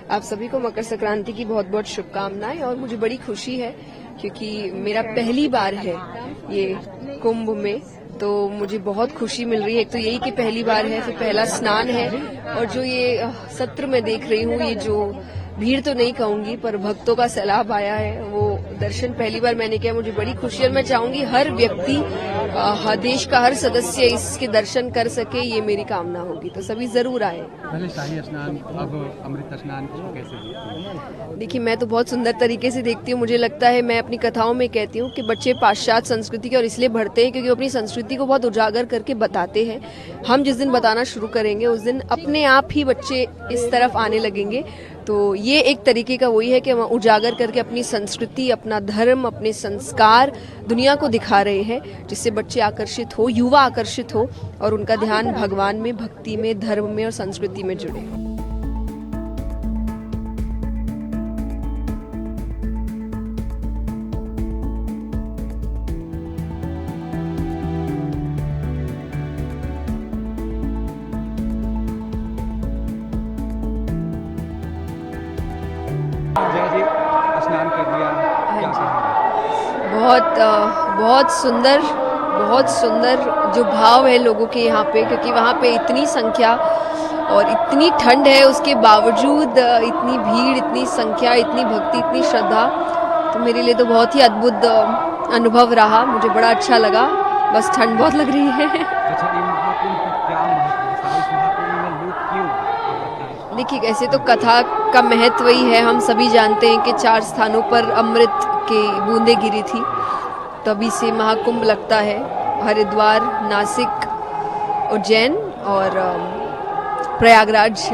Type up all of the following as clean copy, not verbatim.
आप सभी को मकर संक्रांति की बहुत बहुत शुभकामनाएं। और मुझे बड़ी खुशी है क्योंकि मेरा पहली बार है ये कुंभ में, तो मुझे बहुत खुशी मिल रही है। एक तो यही कि पहली बार है, फिर पहला स्नान है, और जो ये सत्र में देख रही हूँ, ये जो भीड़ तो नहीं कहूंगी पर भक्तों का सैलाब आया है, वो दर्शन पहली बार मैंने किया। मुझे बड़ी खुशी है और मैं चाहूंगी हर व्यक्ति, देश का हर सदस्य इसके दर्शन कर सके, ये मेरी कामना होगी। तो सभी जरूर आए। पहले शाही स्नान, अब अमृत स्नान, इसको कैसे देखते हैं? देखिए, मैं तो बहुत सुंदर तरीके से देखती हूँ। मुझे लगता है, मैं अपनी कथाओं में कहती हूँ कि बच्चे पाश्चात्य संस्कृति के और इसलिए बढ़ते हैं क्योंकि वो अपनी संस्कृति को बहुत उजागर करके बताते हैं। हम जिस दिन बताना शुरू करेंगे उस दिन अपने आप ही बच्चे इस तरफ आने लगेंगे। तो ये एक तरीके का वही है कि हम उजागर करके अपनी संस्कृति, अपना धर्म, अपने संस्कार दुनिया को दिखा रहे हैं, जिससे बच्चे आकर्षित हो, युवा आकर्षित हो और उनका ध्यान भगवान में, भक्ति में, धर्म में और संस्कृति में जुड़े। जय जी, स्नान कर लिया, क्या कहेंगे? बहुत सुंदर जो भाव है लोगों के यहाँ पे, क्योंकि वहाँ पे इतनी संख्या और इतनी ठंड है, उसके बावजूद इतनी भीड़, इतनी संख्या, इतनी भक्ति, इतनी श्रद्धा। तो मेरे लिए तो बहुत ही अद्भुत अनुभव रहा। मुझे बड़ा अच्छा लगा, बस ठंड बहुत लग रही है। अच्छा, ये महाकुंभ का क्या महत्व है? इस महाकुंभ में लोग क्यों आते हैं? देखिए, ऐसे तो कथा का महत्व ही है। हम सभी जानते हैं कि 4 स्थानों पर अमृत की बूंदें गिरी थी, तभी से महाकुंभ लगता है। हरिद्वार, नासिक, उज्जैन और प्रयागराज।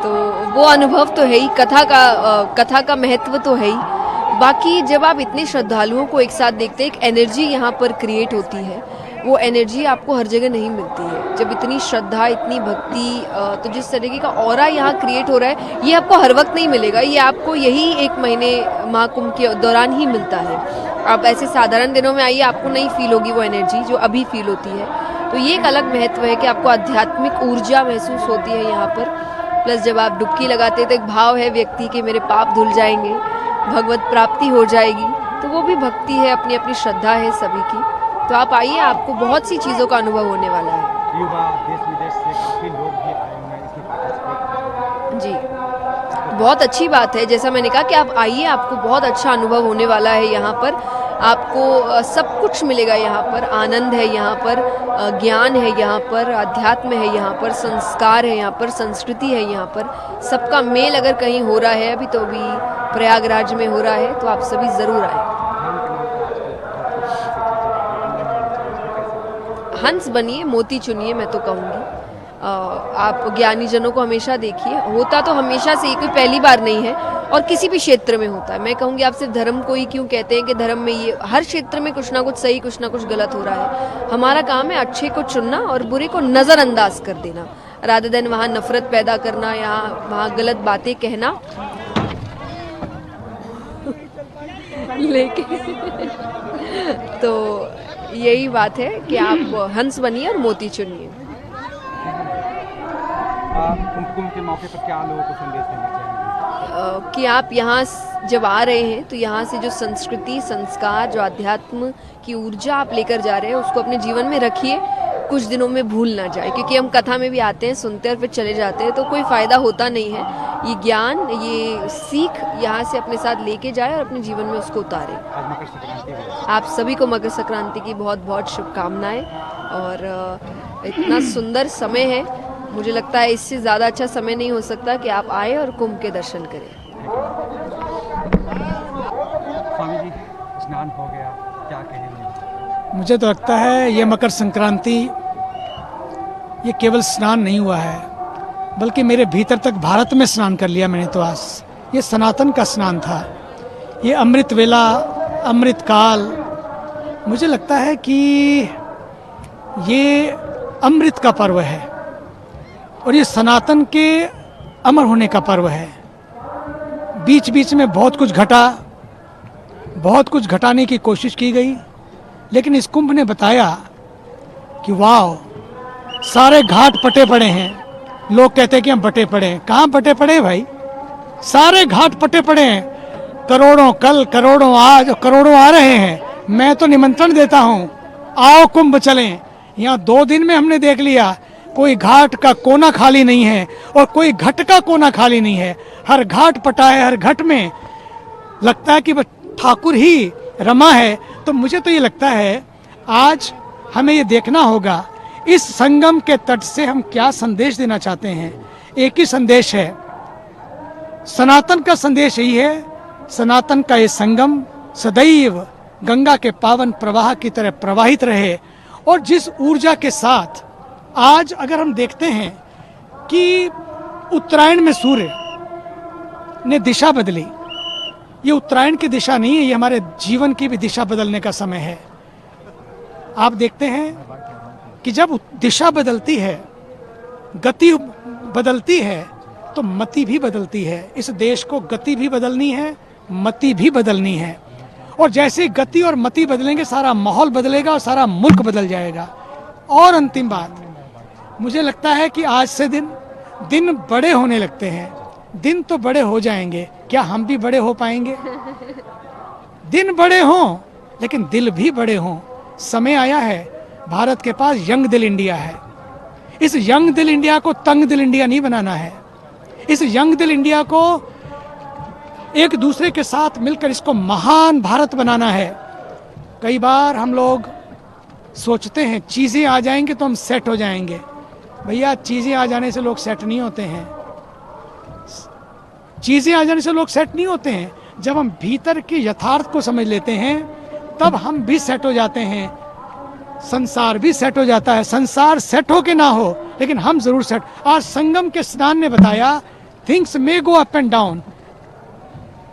तो वो अनुभव तो है ही, कथा का महत्व तो है ही। बाकी जब आप इतने श्रद्धालुओं को एक साथ देखते हैं, एक एनर्जी यहाँ पर क्रिएट होती है। वो एनर्जी आपको हर जगह नहीं मिलती है। जब इतनी श्रद्धा, इतनी भक्ति, तो जिस तरीके का ऑरा यहाँ क्रिएट हो रहा है, ये आपको हर वक्त नहीं मिलेगा। ये आपको यही 1 महीने महाकुंभ के दौरान ही मिलता है। आप ऐसे साधारण दिनों में आइए, आपको नहीं फील होगी वो एनर्जी जो अभी फील होती है। तो ये एक अलग महत्व है कि आपको आध्यात्मिक ऊर्जा महसूस होती है यहाँ पर। प्लस जब आप डुबकी लगाते हैं तो एक भाव है व्यक्ति के, मेरे पाप धुल जाएंगे, भगवत प्राप्ति हो जाएगी। तो वो भी भक्ति है, अपनी अपनी श्रद्धा है सभी की। तो आप आइए, आपको बहुत सी चीज़ों का अनुभव होने वाला है। युवा देश विदेश से काफी लोग भी आए हुए हैं इसमें पार्टिसिपेट। जी, बहुत अच्छी बात है। जैसा मैंने कहा कि आप आइए, आपको बहुत अच्छा अनुभव होने वाला है यहाँ पर। आपको सब कुछ मिलेगा यहाँ पर। आनंद है यहाँ पर, ज्ञान है यहाँ पर, अध्यात्म है यहाँ पर, संस्कार है यहाँ पर, संस्कृति है यहाँ पर। सबका मेल अगर कहीं हो रहा है, अभी तो अभी प्रयागराज में हो रहा है, तो आप सभी ज़रूर आए। हंस बनिए, मोती चुनिए, मैं तो कहूँगी। आप ज्ञानी जनों को हमेशा देखिए। होता तो हमेशा से ही, कोई पहली बार नहीं है, और किसी भी क्षेत्र में होता है। मैं कहूँगी, आप सिर्फ धर्म को ही क्यों कहते हैं कि धर्म में ये, हर क्षेत्र में कुछ ना कुछ सही, कुछ ना कुछ गलत हो रहा है। हमारा काम है अच्छे को चुनना और बुरे को नज़रअंदाज कर देना, रादर देन वहाँ नफरत पैदा करना, यहाँ वहाँ गलत बातें कहना। लेकिन तो यही बात है कि आप हंस बनिए और मोती चुनिए। कुंभ के मौके पर क्या लोगों को संदेश देना चाहेंगे? कि आप यहाँ जब आ रहे हैं तो यहाँ से जो संस्कृति, संस्कार, जो अध्यात्म की ऊर्जा आप लेकर जा रहे हैं, उसको अपने जीवन में रखिए। कुछ दिनों में भूल ना जाए, क्योंकि हम कथा में भी आते हैं, सुनते हैं और फिर चले जाते हैं, तो कोई फ़ायदा होता नहीं है। ये ज्ञान, ये सीख यहाँ से अपने साथ लेके जाए और अपने जीवन में उसको उतारे। आज मकर संक्रांति है। आप सभी को मकर संक्रांति की बहुत बहुत शुभकामनाएं। और इतना सुंदर समय है, मुझे लगता है इससे ज़्यादा अच्छा समय नहीं हो सकता कि आप आए और कुंभ के दर्शन करें। स्वामी जी, स्नान हो गया, क्या कहेंगे? मुझे तो लगता है ये मकर संक्रांति, ये केवल स्नान नहीं हुआ है, बल्कि मेरे भीतर तक भारत में स्नान कर लिया मैंने तो आज। ये सनातन का स्नान था, ये अमृत वेला, अमृत काल। मुझे लगता है कि ये अमृत का पर्व है और ये सनातन के अमर होने का पर्व है। बीच बीच में बहुत कुछ घटा, बहुत कुछ घटाने की कोशिश की गई, लेकिन इस कुंभ ने बताया कि वाह, सारे घाट पटे पड़े हैं। लोग कहते हैं कि हम बटे पड़े हैं। कहाँ बटे पड़े भाई? सारे घाट पटे पड़े हैं, करोड़ों कल, करोड़ों आज और करोड़ों आ रहे हैं। मैं तो निमंत्रण देता हूं, आओ कुंभ चलें। यहाँ 2 दिन में हमने देख लिया, कोई घाट का कोना खाली नहीं है और कोई घट का कोना खाली नहीं है। हर घाट पटा है, हर घट में लगता है कि बस ठाकुर ही रमा है। तो मुझे तो ये लगता है आज हमें ये देखना होगा इस संगम के तट से हम क्या संदेश देना चाहते हैं। एक ही संदेश है, सनातन का संदेश यही है, सनातन का ये संगम सदैव गंगा के पावन प्रवाह की तरह प्रवाहित रहे। और जिस ऊर्जा के साथ आज अगर हम देखते हैं कि उत्तरायण में सूर्य ने दिशा बदली, ये उत्तरायण की दिशा नहीं है, ये हमारे जीवन की भी दिशा बदलने का समय है। आप देखते हैं कि जब दिशा बदलती है, गति बदलती है, तो मति भी बदलती है। इस देश को गति भी बदलनी है, मति भी बदलनी है। और जैसे गति और मति बदलेंगे, सारा माहौल बदलेगा और सारा मुल्क बदल जाएगा। और अंतिम बात, मुझे लगता है कि आज से दिन बड़े होने लगते हैं। दिन तो बड़े हो जाएंगे, क्या हम भी बड़े हो पाएंगे? दिन बड़े हों लेकिन दिल भी बड़े हों। समय आया है, भारत के पास यंग दिल इंडिया है। इस यंग दिल इंडिया को तंग दिल इंडिया नहीं बनाना है। इस यंग दिल इंडिया को एक दूसरे के साथ मिलकर इसको महान भारत बनाना है। कई बार हम लोग सोचते हैं चीज़ें आ जाएंगे तो हम सेट हो जाएंगे। भैया, चीज़ें आ जाने से लोग सेट नहीं होते हैं। चीज़ें आ जाने से लोग सेट नहीं होते हैं। जब हम भीतर के यथार्थ को समझ लेते हैं तब हम भी सेट हो जाते हैं, संसार भी सेट हो जाता है। संसार सेट हो के ना हो लेकिन हम जरूर सेट। आज संगम के स्नान ने बताया, things may go up and down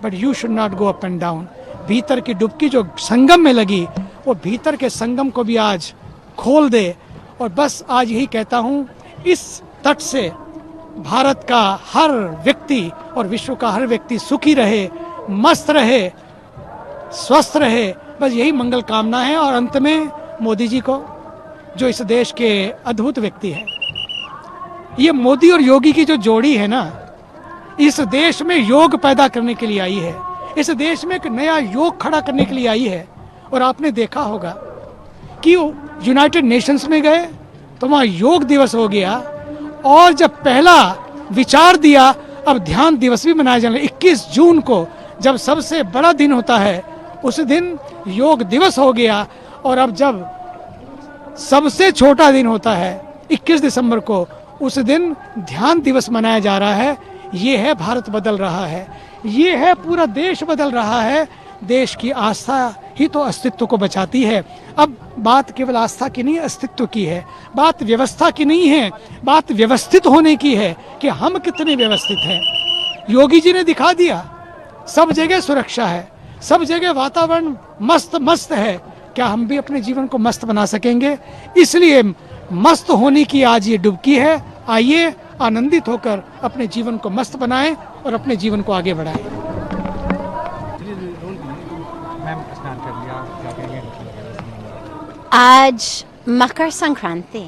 but you should not go up and down. भीतर की डुबकी जो संगम में लगी, वो भीतर के संगम को भी आज खोल दे। और बस आज यही कहता हूँ, इस तट से भारत का हर व्यक्ति और विश्व का हर व्यक्ति सुखी रहे, मस्त रहे, स्वस्थ रहे। बस यही मंगल कामना है। और अंत में मोदी जी को, जो इस देश के अद्भुत व्यक्ति है, ये मोदी और योगी की जो जोड़ी है ना, इस देश में योग पैदा करने के लिए आई है। इस देश में एक नया योग खड़ा करने के लिए आई है। और आपने देखा होगा कि यूनाइटेड नेशंस में गए तो वहाँ योग दिवस हो गया, और जब पहला विचार दिया, अब ध्यान दिवस भी मनाया जाने। 21 जून को जब सबसे बड़ा दिन होता है, उस दिन योग दिवस हो गया। और अब जब सबसे छोटा दिन होता है 21 दिसंबर को, उस दिन ध्यान दिवस मनाया जा रहा है। ये है भारत बदल रहा है, ये है पूरा देश बदल रहा है। देश की आस्था ही तो अस्तित्व को बचाती है। अब बात केवल आस्था की नहीं, अस्तित्व की है। बात व्यवस्था की नहीं है, बात व्यवस्थित होने की है कि हम कितने व्यवस्थित हैं। योगी जी ने दिखा दिया, सब जगह सुरक्षा है, सब जगह वातावरण मस्त मस्त है। क्या हम भी अपने जीवन को मस्त बना सकेंगे? इसलिए मस्त होने की आज ये डुबकी है। आइए आनंदित होकर अपने जीवन को मस्त बनाएं और अपने जीवन को आगे बढ़ाएं। मैम, स्नान कर लिया, क्या कहेंगे? आज मकर संक्रांति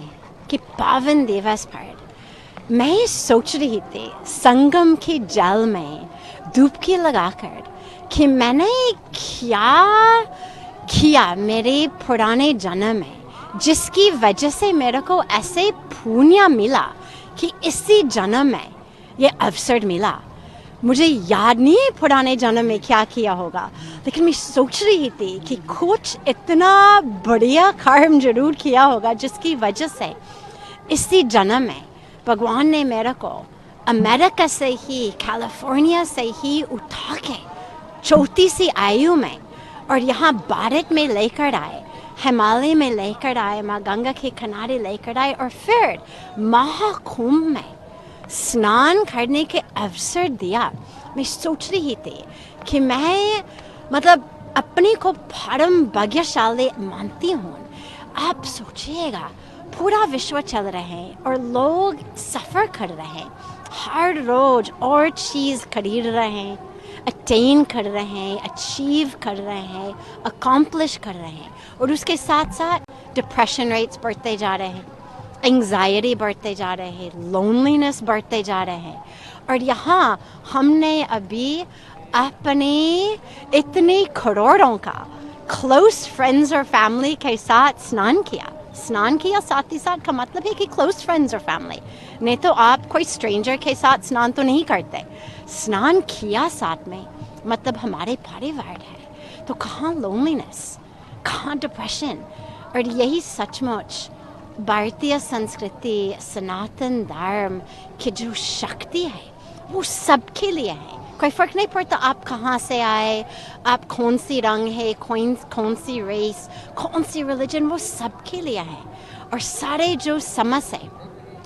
के पावन दिवस पर मैं सोच रही थी संगम के जल में डुबकी लगाकर कि मैंने क्या किया मेरे पुराने जन्म में, जिसकी वजह से मेरे को ऐसे पुण्य मिला कि इसी जन्म में ये अवसर मिला। मुझे याद नहीं है पुराने जन्म में क्या किया होगा, लेकिन मैं सोच रही थी कि कुछ इतना बढ़िया कर्म जरूर किया होगा जिसकी वजह से इसी जन्म में भगवान ने मेरे को अमेरिका से ही, कैलिफोर्निया से ही उठा के छोटी सी आयु में और यहाँ भारत में लेकर आए, हिमालय में लेकर आए, माँ गंगा के किनारे लेकर आए और फिर महाकुंभ में स्नान करने के अवसर दिया। मैं सोच रही थी कि मैं अपने को परम भाग्यशाली मानती हूँ। आप सोचिएगा, पूरा विश्व चल रहे हैं और लोग सफ़र कर रहे हैं, हर रोज और चीज़ खरीद रहे हैं, अटेन कर रहे हैं, अचीव कर रहे हैं, अकम्प्लिश कर रहे हैं। और उसके साथ साथ डिप्रेशन रेट्स बढ़ते जा रहे हैं, एंग्जाइटी बढ़ते जा रहे हैं, लोनलीनेस बढ़ते जा रहे हैं। और यहाँ हमने अभी अपने इतने करोड़ों का क्लोज फ्रेंड्स और फैमिली के साथ स्नान किया साथ ही साथ का मतलब है कि क्लोज फ्रेंड्स और फैमिली, नहीं तो आप कोई स्ट्रेंजर के साथ स्नान तो नहीं करते। स्नान किया साथ में मतलब हमारे परिवार है, तो कहाँ लोनलीनेस, कहाँ डिप्रेशन। और यही सचमुच भारतीय संस्कृति, सनातन धर्म की जो शक्ति है वो सबके लिए है। कोई फर्क नहीं पड़ता आप कहाँ से आए, आप कौन सी रंग है, कौन सी रेस, कौन सी रिलीजन, वो सबके लिए है। और सारे जो समस्या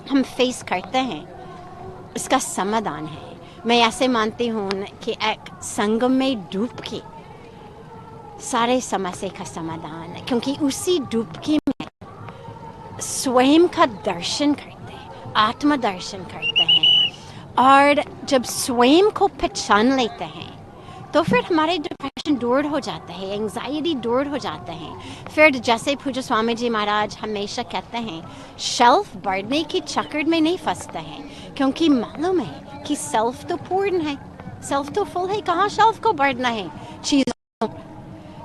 हम फेस करते हैं इसका समाधान है। मैं ऐसे मानती हूँ कि एक संगम में डुबकी सारे समस्या का समाधान है, क्योंकि उसी डुबकी में स्वयं का दर्शन करते हैं, आत्मदर्शन करते हैं। और जब स्वयं को पहचान लेते हैं तो फिर हमारे डिप्रेशन दूर हो जाते हैं, एंजाइटी दूर हो जाते हैं। फिर जैसे पूज्य स्वामी जी महाराज हमेशा कहते हैं, शेल्फ बढ़ने की चक्कर में नहीं फंसते हैं, क्योंकि मालूम है कि सेल्फ तो पूर्ण है, सेल्फ तो फुल है, कहाँ शेल्फ को बढ़ना है चीज़ों।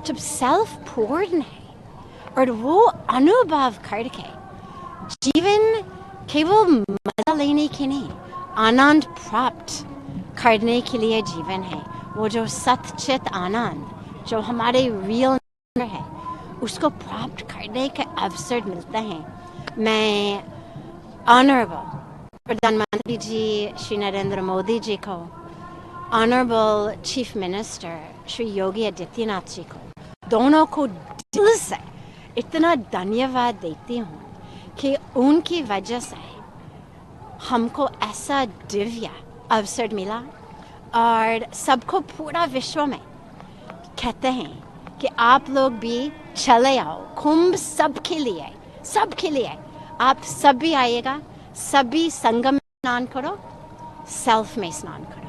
जब सेल्फ पूर्ण है और वो अनुभव करके जीवन केवल मजा लेने के नहीं, आनंद प्राप्त करने के लिए जीवन है। वो जो सच्चित आनंद जो हमारे रियल है उसको प्राप्त करने के अवसर मिलते हैं। मैं ऑनरेबल प्रधानमंत्री जी श्री नरेंद्र मोदी जी को, honourable chief minister Shri Yogi Adityanath ji को, दोनों को दिल से इतना धन्यवाद देती हूँ कि उनकी वजह से हमको ऐसा दिव्य अवसर मिला। और सबको पूरा विश्व में कहते हैं कि आप लोग भी चले आओ, कुंभ सबके लिए आप सभी आइएगा, सभी संगम में स्नान करो, सेल्फ में स्नान करो।